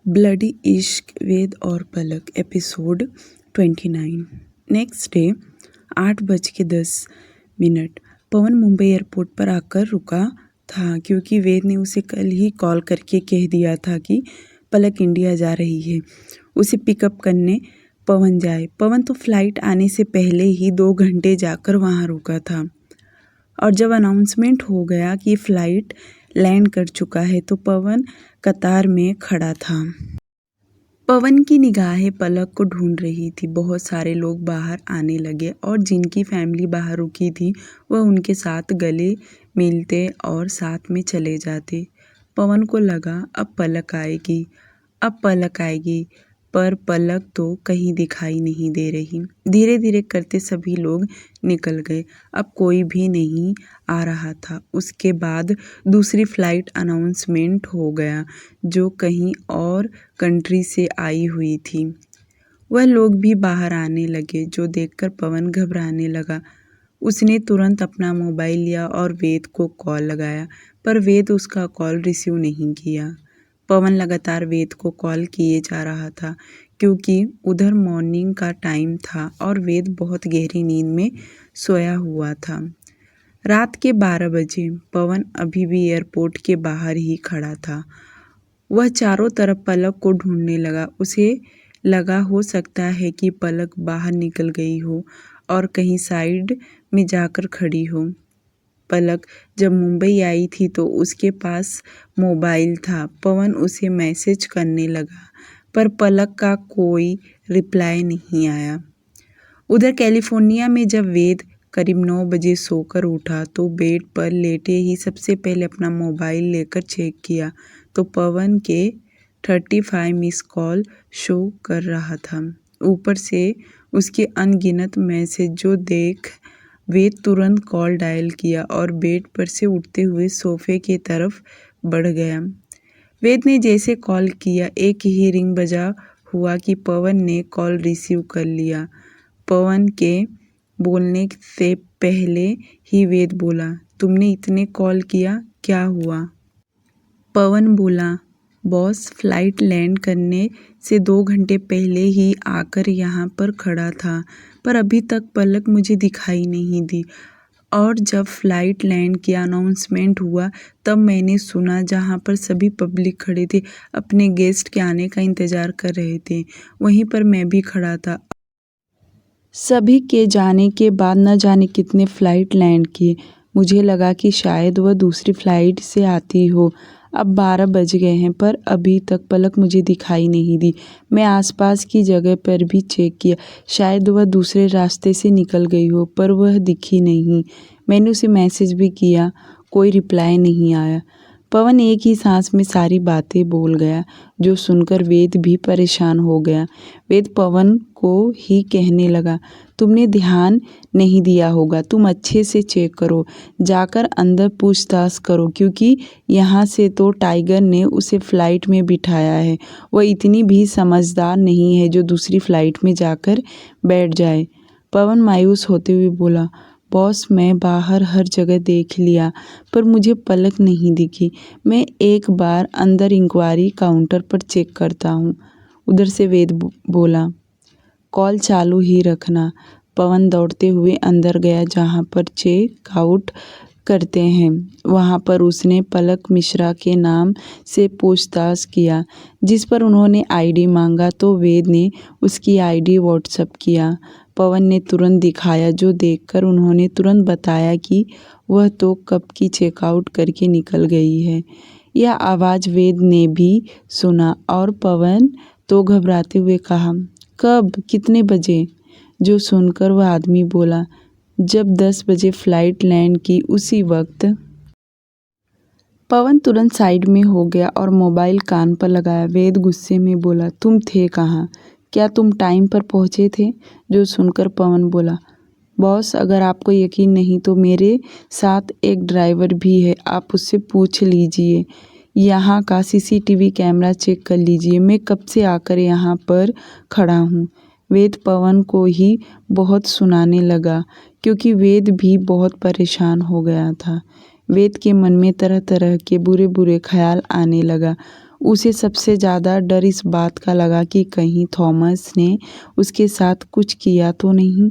Bloody इश्क वेद और पलक episode 29। Next day 8:10 पवन Mumbai airport पर आकर रुका था क्योंकि वेद ने उसे कल ही कॉल करके कह दिया था कि पलक इंडिया जा रही है, उसे पिकअप करने पवन जाए। पवन तो फ्लाइट आने से पहले ही 2 घंटे जाकर वहाँ रुका था और जब अनाउंसमेंट हो गया कि फ़्लाइट लैंड कर चुका है तो पवन कतार में खड़ा था। पवन की निगाहें पलक को ढूंढ रही थी। बहुत सारे लोग बाहर आने लगे और जिनकी फैमिली बाहर रुकी थी वह उनके साथ गले मिलते और साथ में चले जाते। पवन को लगा अब पलक आएगी, पर पलक तो कहीं दिखाई नहीं दे रही। धीरे धीरे करते सभी लोग निकल गए, अब कोई भी नहीं आ रहा था। उसके बाद दूसरी फ्लाइट अनाउंसमेंट हो गया जो कहीं और कंट्री से आई हुई थी। वह लोग भी बाहर आने लगे जो देखकर पवन घबराने लगा। उसने तुरंत अपना मोबाइल लिया और वेद को कॉल लगाया, पर वेद उसका कॉल रिसीव नहीं किया। पवन लगातार वेद को कॉल किए जा रहा था क्योंकि उधर मॉर्निंग का टाइम था और वेद बहुत गहरी नींद में सोया हुआ था। रात के 12 बजे पवन अभी भी एयरपोर्ट के बाहर ही खड़ा था। वह चारों तरफ पलक को ढूंढने लगा। उसे लगा हो सकता है कि पलक बाहर निकल गई हो और कहीं साइड में जाकर खड़ी हो। पलक जब मुंबई आई थी तो उसके पास मोबाइल था। पवन उसे मैसेज करने लगा पर पलक का कोई रिप्लाई नहीं आया। उधर कैलिफोर्निया में जब वेद करीब 9 बजे सोकर उठा तो बेड पर लेटे ही सबसे पहले अपना मोबाइल लेकर चेक किया तो पवन के 35 मिस कॉल शो कर रहा था। ऊपर से उसके अनगिनत मैसेज जो देख वेद तुरंत कॉल डायल किया और बेड पर से उठते हुए सोफे की तरफ बढ़ गया। वेद ने जैसे कॉल किया एक ही रिंग बजा हुआ कि पवन ने कॉल रिसीव कर लिया। पवन के बोलने से पहले ही वेद बोला, तुमने इतने कॉल किया, क्या हुआ? पवन बोला, बॉस फ्लाइट लैंड करने से 2 घंटे पहले ही आकर यहाँ पर खड़ा था, पर अभी तक पलक मुझे दिखाई नहीं दी और जब फ्लाइट लैंड की अनाउंसमेंट हुआ तब मैंने सुना जहाँ पर सभी पब्लिक खड़े थे, अपने गेस्ट के आने का इंतज़ार कर रहे थे, वहीं पर मैं भी खड़ा था। सभी के जाने के बाद न जाने कितने फ़्लाइट लैंड किए। मुझे लगा कि शायद वह दूसरी फ़्लाइट से आती हो। अब 12 बज गए हैं पर अभी तक पलक मुझे दिखाई नहीं दी। मैं आसपास की जगह पर भी चेक किया, शायद वह दूसरे रास्ते से निकल गई हो, पर वह दिखी नहीं। मैंने उसे मैसेज भी किया, कोई रिप्लाई नहीं आया। पवन एक ही सांस में सारी बातें बोल गया जो सुनकर वेद भी परेशान हो गया। वेद पवन को ही कहने लगा, तुमने ध्यान नहीं दिया होगा, तुम अच्छे से चेक करो, जाकर अंदर पूछताछ करो क्योंकि यहाँ से तो टाइगर ने उसे फ़्लाइट में बिठाया है। वह इतनी भी समझदार नहीं है जो दूसरी फ़्लाइट में जाकर बैठ जाए। पवन मायूस होते हुए बोला, बॉस मैं बाहर हर जगह देख लिया पर मुझे पलक नहीं दिखी। मैं एक बार अंदर इंक्वायरी काउंटर पर चेक करता हूँ। उधर से वेद बोला, कॉल चालू ही रखना। पवन दौड़ते हुए अंदर गया जहाँ पर चेक आउट करते हैं। वहाँ पर उसने पलक मिश्रा के नाम से पूछताछ किया, जिस पर उन्होंने आईडी मांगा तो वेद ने उसकी आईडी व्हाट्सएप किया। पवन ने तुरंत दिखाया जो देखकर उन्होंने तुरंत बताया कि वह तो कब की चेकआउट करके निकल गई है। यह आवाज़ वेद ने भी सुना और पवन तो घबराते हुए कहा, कब, कितने बजे? जो सुनकर वह आदमी बोला, जब 10 बजे फ़्लाइट लैंड की उसी वक्त। पवन तुरंत साइड में हो गया और मोबाइल कान पर लगाया। वेद गुस्से में बोला, तुम थे कहाँ? क्या तुम टाइम पर पहुँचे थे? जो सुनकर पवन बोला, बॉस अगर आपको यकीन नहीं तो मेरे साथ एक ड्राइवर भी है, आप उससे पूछ लीजिए। यहाँ का सीसीटीवी कैमरा चेक कर लीजिए, मैं कब से आकर यहाँ पर खड़ा हूँ। वेद पवन को ही बहुत सुनाने लगा क्योंकि वेद भी बहुत परेशान हो गया था। वेद के मन में तरह तरह के बुरे बुरे ख्याल आने लगा। उसे सबसे ज़्यादा डर इस बात का लगा कि कहीं थॉमस ने उसके साथ कुछ किया तो नहीं।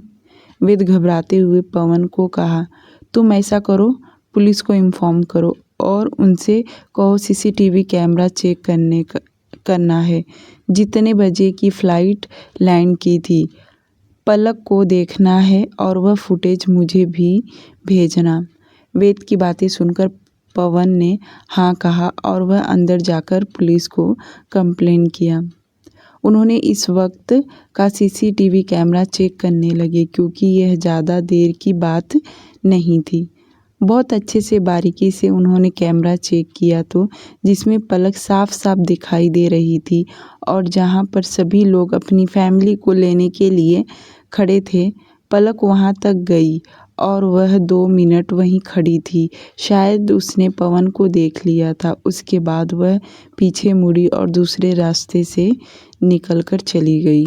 वेद घबराते हुए पवन को कहा, तुम ऐसा करो, पुलिस को इन्फॉर्म करो और उनसे कहो सीसीटीवी कैमरा चेक करना है। जितने बजे की फ़्लाइट लैंड की थी पलक को देखना है और वह फुटेज मुझे भी भेजना। वेद की बातें सुनकर पवन ने हाँ कहा और वह अंदर जाकर पुलिस को कंप्लेन किया। उन्होंने इस वक्त का सीसीटीवी कैमरा चेक करने लगे क्योंकि यह ज़्यादा देर की बात नहीं थी। बहुत अच्छे से बारीकी से उन्होंने कैमरा चेक किया तो जिसमें पलक साफ साफ दिखाई दे रही थी और जहां पर सभी लोग अपनी फैमिली को लेने के लिए खड़े थे पलक वहां तक गई और वह 2 मिनट वहीं खड़ी थी। शायद उसने पवन को देख लिया था। उसके बाद वह पीछे मुड़ी और दूसरे रास्ते से निकलकर चली गई।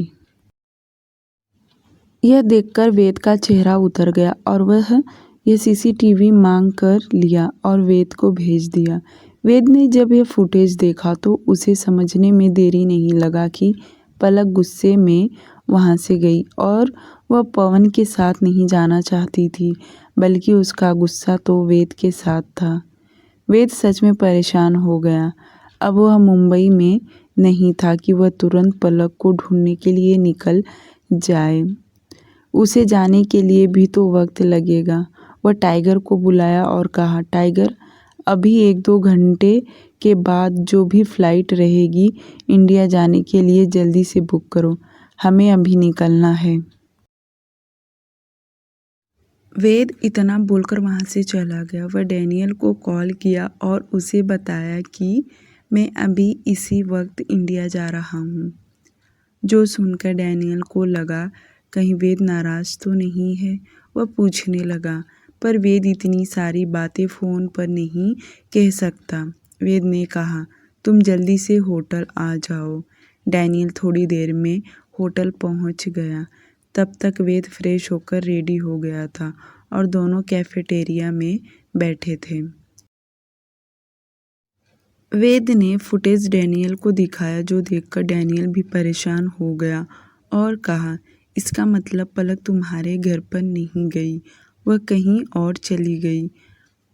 यह देखकर वेद का चेहरा उतर गया और वह यह सीसीटीवी मांग कर लिया और वेद को भेज दिया। वेद ने जब यह फुटेज देखा तो उसे समझने में देरी नहीं लगा कि पलक गुस्से में वहां से गई और वह पवन के साथ नहीं जाना चाहती थी, बल्कि उसका गुस्सा तो वेद के साथ था। वेद सच में परेशान हो गया। अब वह मुंबई में नहीं था कि वह तुरंत पलक को ढूंढने के लिए निकल जाए। उसे जाने के लिए भी तो वक्त लगेगा। वह टाइगर को बुलाया और कहा, टाइगर, अभी 1-2 घंटे के बाद जो भी फ़्लाइट रहेगी इंडिया जाने के लिए जल्दी से बुक करो, हमें अभी निकलना है। वेद इतना बोलकर वहाँ से चला गया। वह डैनियल को कॉल किया और उसे बताया कि मैं अभी इसी वक्त इंडिया जा रहा हूँ। जो सुनकर डैनियल को लगा कहीं वेद नाराज़ तो नहीं है। वह पूछने लगा, पर वेद इतनी सारी बातें फ़ोन पर नहीं कह सकता। वेद ने कहा, तुम जल्दी से होटल आ जाओ। डैनियल थोड़ी देर में होटल पहुंच गया। तब तक वेद फ्रेश होकर रेडी हो गया था और दोनों कैफेटेरिया में बैठे थे। वेद ने फुटेज डैनियल को दिखाया, जो देखकर डैनियल भी परेशान हो गया और कहा, इसका मतलब पलक तुम्हारे घर पर नहीं गई, वह कहीं और चली गई।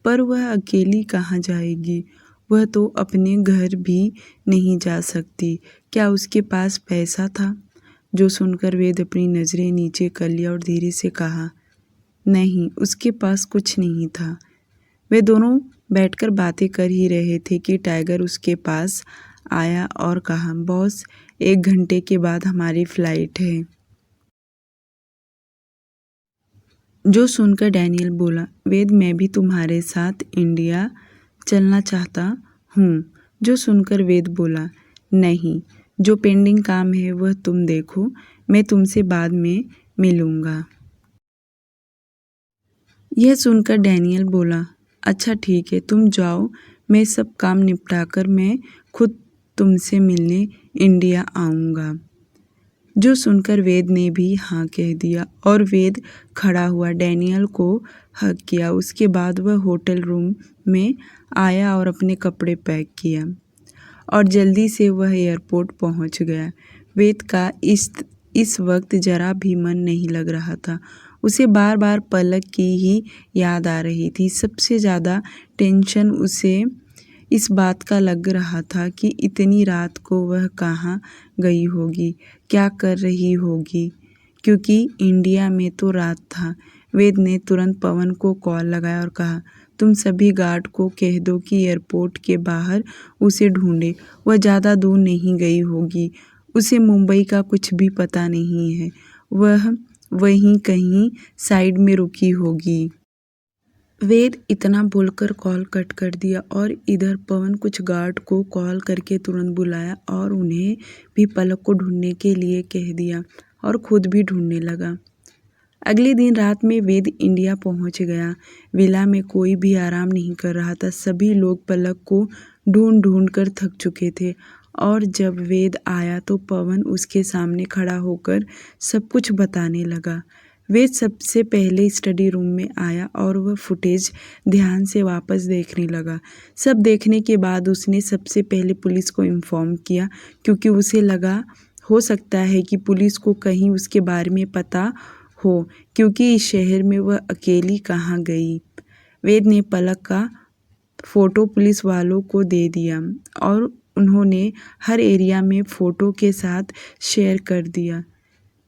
पर वह अकेली कहाँ जाएगी? वह तो अपने घर भी नहीं जा सकती। क्या उसके पास पैसा था? जो सुनकर वेद अपनी नज़रें नीचे कर लिया और धीरे से कहा, नहीं, उसके पास कुछ नहीं था। वे दोनों बैठकर बातें कर ही रहे थे कि टाइगर उसके पास आया और कहा, बॉस, 1 घंटे के बाद हमारी फ़्लाइट है। जो सुनकर डैनियल बोला, वेद, मैं भी तुम्हारे साथ इंडिया चलना चाहता हूँ। जो सुनकर वेद बोला, नहीं, जो पेंडिंग काम है वह तुम देखो, मैं तुमसे बाद में मिलूँगा। यह सुनकर डैनियल बोला, अच्छा ठीक है, तुम जाओ, मैं सब काम निपटाकर मैं खुद तुमसे मिलने इंडिया आऊँगा। जो सुनकर वेद ने भी हाँ कह दिया और वेद खड़ा हुआ डैनियल को हग किया। उसके बाद वह होटल रूम में आया और अपने कपड़े पैक किया और जल्दी से वह एयरपोर्ट पहुंच गया। वेद का इस वक्त जरा भी मन नहीं लग रहा था। उसे बार बार पलक की ही याद आ रही थी। सबसे ज़्यादा टेंशन उसे इस बात का लग रहा था कि इतनी रात को वह कहाँ गई होगी, क्या कर रही होगी, क्योंकि इंडिया में तो रात था। वेद ने तुरंत पवन को कॉल लगाया और कहा, तुम सभी गार्ड को कह दो कि एयरपोर्ट के बाहर उसे ढूंढे। वह ज़्यादा दूर नहीं गई होगी। उसे मुंबई का कुछ भी पता नहीं है। वह वहीं कहीं साइड में रुकी होगी। वेद इतना बोलकर कॉल कट कर दिया और इधर पवन कुछ गार्ड को कॉल करके तुरंत बुलाया और उन्हें भी पलक को ढूंढने के लिए कह दिया और खुद भी ढूंढने लगा। अगले दिन रात में वेद इंडिया पहुंच गया। विला में कोई भी आराम नहीं कर रहा था। सभी लोग पलक को ढूंढ ढूंढ कर थक चुके थे और जब वेद आया तो पवन उसके सामने खड़ा होकर सब कुछ बताने लगा। वेद सबसे पहले स्टडी रूम में आया और वह फुटेज ध्यान से वापस देखने लगा। सब देखने के बाद उसने सबसे पहले पुलिस को इन्फॉर्म किया, क्योंकि उसे लगा हो सकता है कि पुलिस को कहीं उसके बारे में पता हो, क्योंकि इस शहर में वह अकेली कहाँ गई। वेद ने पलक का फ़ोटो पुलिस वालों को दे दिया और उन्होंने हर एरिया में फ़ोटो के साथ शेयर कर दिया।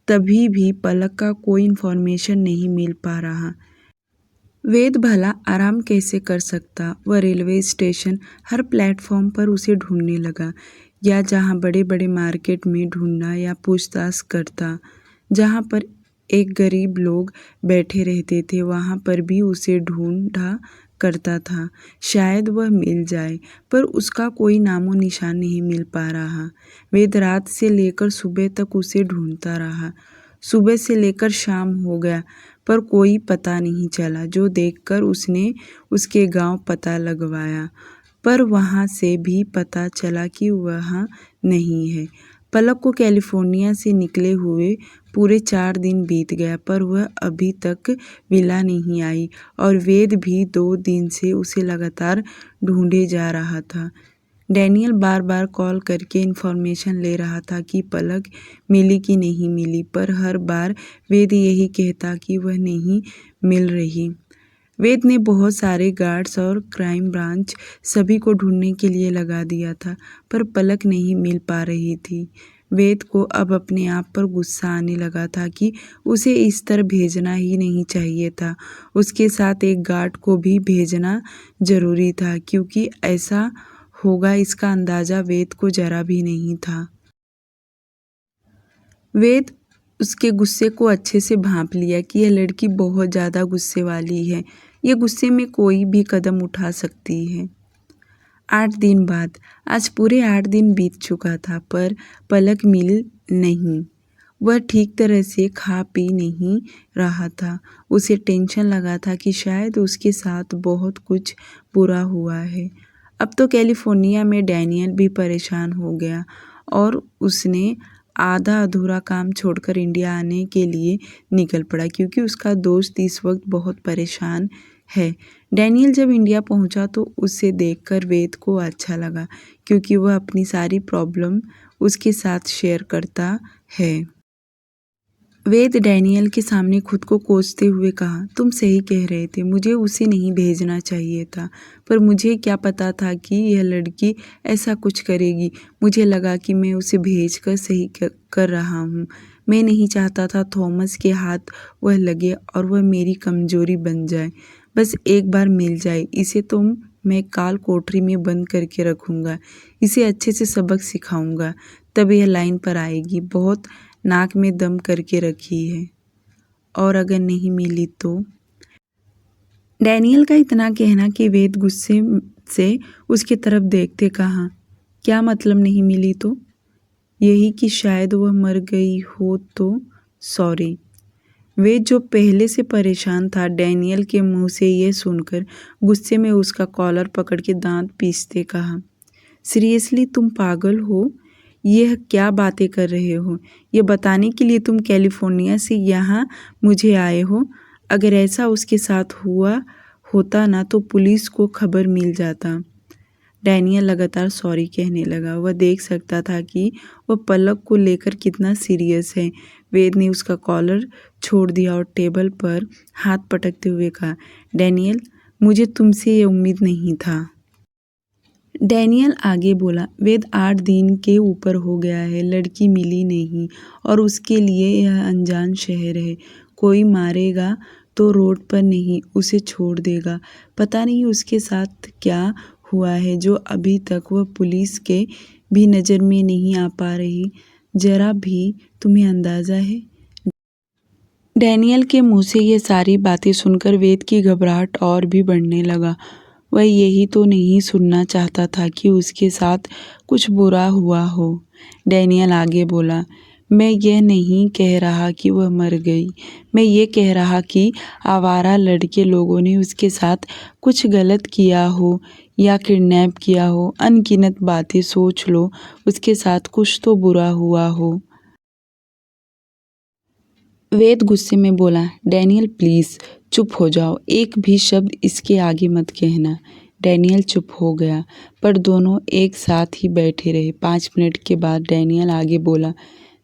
तभी भी पलक का कोई इन्फॉर्मेशन नहीं मिल पा रहा। वेद भला आराम कैसे कर सकता। वह रेलवे स्टेशन, हर प्लेटफॉर्म पर उसे ढूंढने लगा, या जहाँ बड़े बड़े मार्केट में ढूंढना या पूछताछ करता। जहाँ पर एक गरीब लोग बैठे रहते थे वहाँ पर भी उसे ढूंढा करता था, शायद वह मिल जाए, पर उसका कोई नामो निशान नहीं मिल पा रहा। वेद रात से लेकर सुबह तक उसे ढूंढता रहा। सुबह से लेकर शाम हो गया पर कोई पता नहीं चला, जो देखकर उसने उसके गांव पता लगवाया, पर वहां से भी पता चला कि वहाँ नहीं है। पलक को कैलिफोर्निया से निकले हुए पूरे 4 दिन बीत गया, पर वह अभी तक विला नहीं आई और वेद भी 2 दिन से उसे लगातार ढूंढे जा रहा था। डैनियल बार बार कॉल करके इन्फॉर्मेशन ले रहा था कि पलक मिली कि नहीं मिली, पर हर बार वेद यही कहता कि वह नहीं मिल रही। वेद ने बहुत सारे गार्ड्स और क्राइम ब्रांच सभी को ढूंढने के लिए लगा दिया था, पर पलक नहीं मिल पा रही थी। वेद को अब अपने आप पर गुस्सा आने लगा था कि उसे इस तरह भेजना ही नहीं चाहिए था। उसके साथ एक गार्ड को भी भेजना जरूरी था, क्योंकि ऐसा होगा इसका अंदाजा वेद को जरा भी नहीं था। वेद उसके गुस्से को अच्छे से भांप लिया कि यह लड़की बहुत ज़्यादा गुस्से वाली है, ये गुस्से में कोई भी कदम उठा सकती है। 8 दिन बाद, आज पूरे 8 दिन बीत चुका था, पर पलक मिल नहीं। वह ठीक तरह से खा पी नहीं रहा था। उसे टेंशन लगा था कि शायद उसके साथ बहुत कुछ बुरा हुआ है। अब तो कैलिफोर्निया में डैनियल भी परेशान हो गया और उसने आधा अधूरा काम छोड़कर इंडिया आने के लिए निकल पड़ा, क्योंकि उसका दोस्त इस वक्त बहुत परेशान है। डैनियल जब इंडिया पहुंचा तो उसे देखकर वेद को अच्छा लगा, क्योंकि वह अपनी सारी प्रॉब्लम उसके साथ शेयर करता है। वेद डैनियल के सामने खुद को कोसते हुए कहा, तुम सही कह रहे थे, मुझे उसे नहीं भेजना चाहिए था, पर मुझे क्या पता था कि यह लड़की ऐसा कुछ करेगी। मुझे लगा कि मैं उसे भेजकर सही कर रहा हूँ। मैं नहीं चाहता था थॉमस के हाथ वह लगे और वह मेरी कमजोरी बन जाए। बस एक बार मिल जाए, इसे तो मैं काल कोठरी में बंद करके रखूँगा, इसे अच्छे से सबक सिखाऊँगा, तब यह लाइन पर आएगी। बहुत नाक में दम करके रखी है, और अगर नहीं मिली तो। डैनियल का इतना कहना कि वेद गुस्से से उसकी तरफ देखते कहा, क्या मतलब नहीं मिली तो? यही कि शायद वह मर गई हो तो। सॉरी। वेद जो पहले से परेशान था, डैनियल के मुंह से यह सुनकर गुस्से में उसका कॉलर पकड़ के दांत पीसते कहा, सीरियसली तुम पागल हो? यह क्या बातें कर रहे हो? यह बताने के लिए तुम कैलिफोर्निया से यहाँ मुझे आए हो? अगर ऐसा उसके साथ हुआ होता ना तो पुलिस को खबर मिल जाता। डैनियल लगातार सॉरी कहने लगा। वह देख सकता था कि वह पलक को लेकर कितना सीरियस है। वेद ने उसका कॉलर छोड़ दिया और टेबल पर हाथ पटकते हुए कहा, डैनियल, मुझे तुमसे ये उम्मीद नहीं था। डैनियल आगे बोला, वेद 8 दिन के ऊपर हो गया है, लड़की मिली नहीं और उसके लिए यह अनजान शहर है। कोई मारेगा तो रोड पर नहीं, उसे छोड़ देगा। पता नहीं उसके साथ क्या हुआ है जो अभी तक वह पुलिस के भी नज़र में नहीं आ पा रही। जरा भी तुम्हें अंदाज़ा है? डैनियल के मुंह से ये सारी बातें सुनकर वेद की घबराहट और भी बढ़ने लगा। वह यही तो नहीं सुनना चाहता था कि उसके साथ कुछ बुरा हुआ हो। डैनियल आगे बोला, मैं यह नहीं कह रहा कि वह मर गई, मैं ये कह रहा कि आवारा लड़के लोगों ने उसके साथ कुछ गलत किया हो या किडनैप किया हो। अनगिनत बातें सोच लो, उसके साथ कुछ तो बुरा हुआ हो। वेद गुस्से में बोला, डैनियल प्लीज़ चुप हो जाओ, एक भी शब्द इसके आगे मत कहना। डैनियल चुप हो गया, पर दोनों एक साथ ही बैठे रहे। 5 मिनट के बाद डैनियल आगे बोला,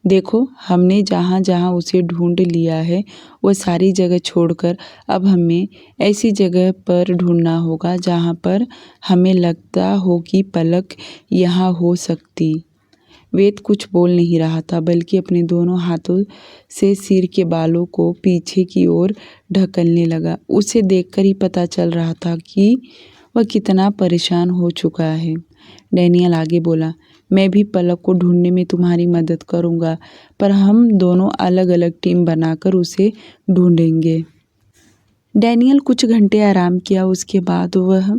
देखो हमने जहाँ जहाँ उसे ढूंढ लिया है वो सारी जगह छोड़कर अब हमें ऐसी जगह पर ढूंढना होगा जहाँ पर हमें लगता हो कि पलक यहाँ हो सकती। वेद कुछ बोल नहीं रहा था, बल्कि अपने दोनों हाथों से सिर के बालों को पीछे की ओर ढकेलने लगा। उसे देखकर ही पता चल रहा था कि वह कितना परेशान हो चुका है। डैनियल आगे बोला, मैं भी पलक को ढूंढने में तुम्हारी मदद करूंगा, पर हम दोनों अलग अलग टीम बनाकर उसे ढूंढेंगे। डैनियल कुछ घंटे आराम किया, उसके बाद वह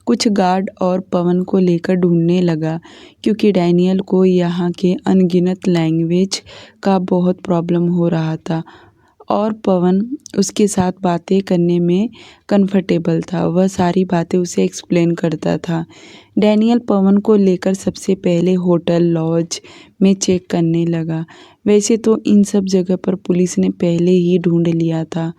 कुछ गार्ड और पवन को लेकर ढूंढने लगा, क्योंकि डैनियल को यहाँ के अनगिनत लैंग्वेज का बहुत प्रॉब्लम हो रहा था और पवन उसके साथ बातें करने में कंफर्टेबल था। वह सारी बातें उसे एक्सप्लेन करता था। डैनियल पवन को लेकर सबसे पहले होटल लॉज में चेक करने लगा। वैसे तो इन सब जगह पर पुलिस ने पहले ही ढूंढ लिया था,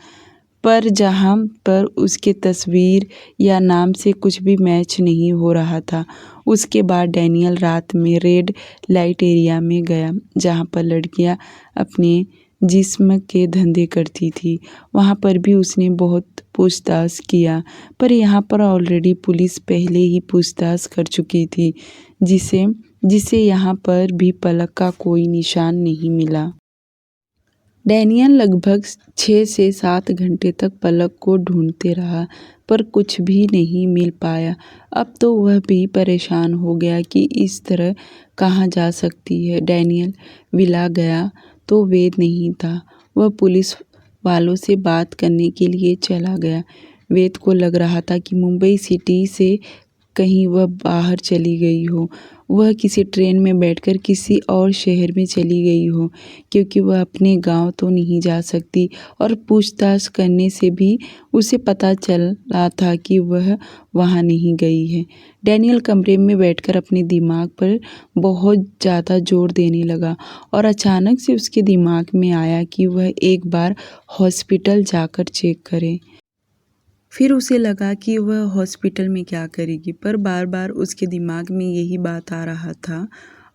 पर जहाँ पर उसके तस्वीर या नाम से कुछ भी मैच नहीं हो रहा था। उसके बाद डैनियल रात में रेड लाइट एरिया में गया, जहाँ पर लड़कियाँ अपने जिस्म के धंधे करती थी। वहाँ पर भी उसने बहुत पूछताछ किया, पर यहाँ पर ऑलरेडी पुलिस पहले ही पूछताछ कर चुकी थी, जिसे यहाँ पर भी पलक का कोई निशान नहीं मिला। डैनियल लगभग 6 से 7 घंटे तक पलक को ढूंढते रहा, पर कुछ भी नहीं मिल पाया। अब तो वह भी परेशान हो गया कि इस तरह कहाँ जा सकती है। डैनियल विला गया तो वेद नहीं था। वह पुलिस वालों से बात करने के लिए चला गया। वेद को लग रहा था कि मुंबई सिटी से कहीं वह बाहर चली गई हो, वह किसी ट्रेन में बैठकर किसी और शहर में चली गई हो, क्योंकि वह अपने गांव तो नहीं जा सकती और पूछताछ करने से भी उसे पता चल रहा था कि वह वहां नहीं गई है। डैनियल कमरे में बैठकर अपने दिमाग पर बहुत ज़्यादा जोर देने लगा और अचानक से उसके दिमाग में आया कि वह एक बार हॉस्पिटल जाकर चेक करे। फिर उसे लगा कि वह हॉस्पिटल में क्या करेगी, पर बार बार उसके दिमाग में यही बात आ रहा था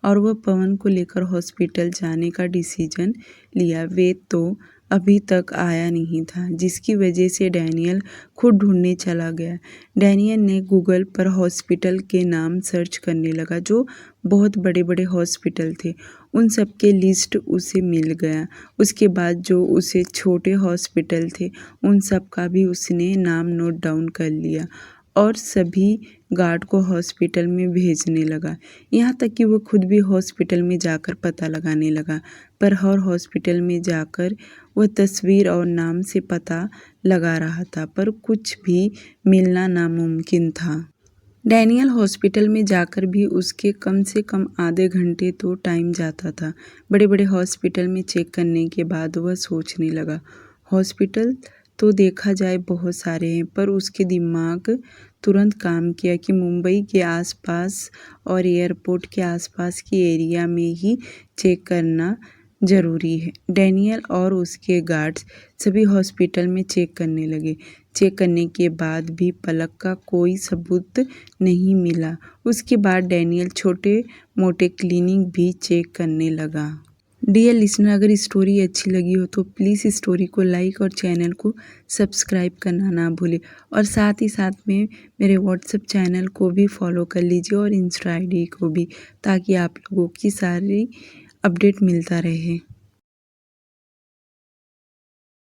और वह पवन को लेकर हॉस्पिटल जाने का डिसीजन लिया। वेद तो अभी तक आया नहीं था, जिसकी वजह से डैनियल खुद ढूंढने चला गया। डैनियल ने गूगल पर हॉस्पिटल के नाम सर्च करने लगा, जो बहुत बड़े बड़े हॉस्पिटल थे। उन सब के लिस्ट उसे मिल गया। उसके बाद जो उसे छोटे हॉस्पिटल थे उन सब का भी उसने नाम नोट डाउन कर लिया और सभी गार्ड को हॉस्पिटल में भेजने लगा। यहाँ तक कि वो खुद भी हॉस्पिटल में जाकर पता लगाने लगा, पर हर हॉस्पिटल में जाकर वह तस्वीर और नाम से पता लगा रहा था, पर कुछ भी मिलना नामुमकिन था। डैनियल हॉस्पिटल में जाकर भी उसके कम से कम आधे घंटे तो टाइम जाता था। बड़े बड़े हॉस्पिटल में चेक करने के बाद वह सोचने लगा, हॉस्पिटल तो देखा जाए बहुत सारे हैं, पर उसके दिमाग तुरंत काम किया कि मुंबई के आसपास और एयरपोर्ट के आसपास की एरिया में ही चेक करना ज़रूरी है। डैनियल और उसके गार्ड्स सभी हॉस्पिटल में चेक करने लगे। चेक करने के बाद भी पलक का कोई सबूत नहीं मिला। उसके बाद डैनियल छोटे मोटे क्लिनिक भी चेक करने लगा। डियर लिसनर, अगर स्टोरी अच्छी लगी हो तो प्लीज़ स्टोरी को लाइक और चैनल को सब्सक्राइब करना ना भूलें और साथ ही साथ में मेरे व्हाट्सएप चैनल को भी फॉलो कर लीजिए और इंस्टा ID को भी, ताकि आप लोगों की सारी अपडेट मिलता रहे।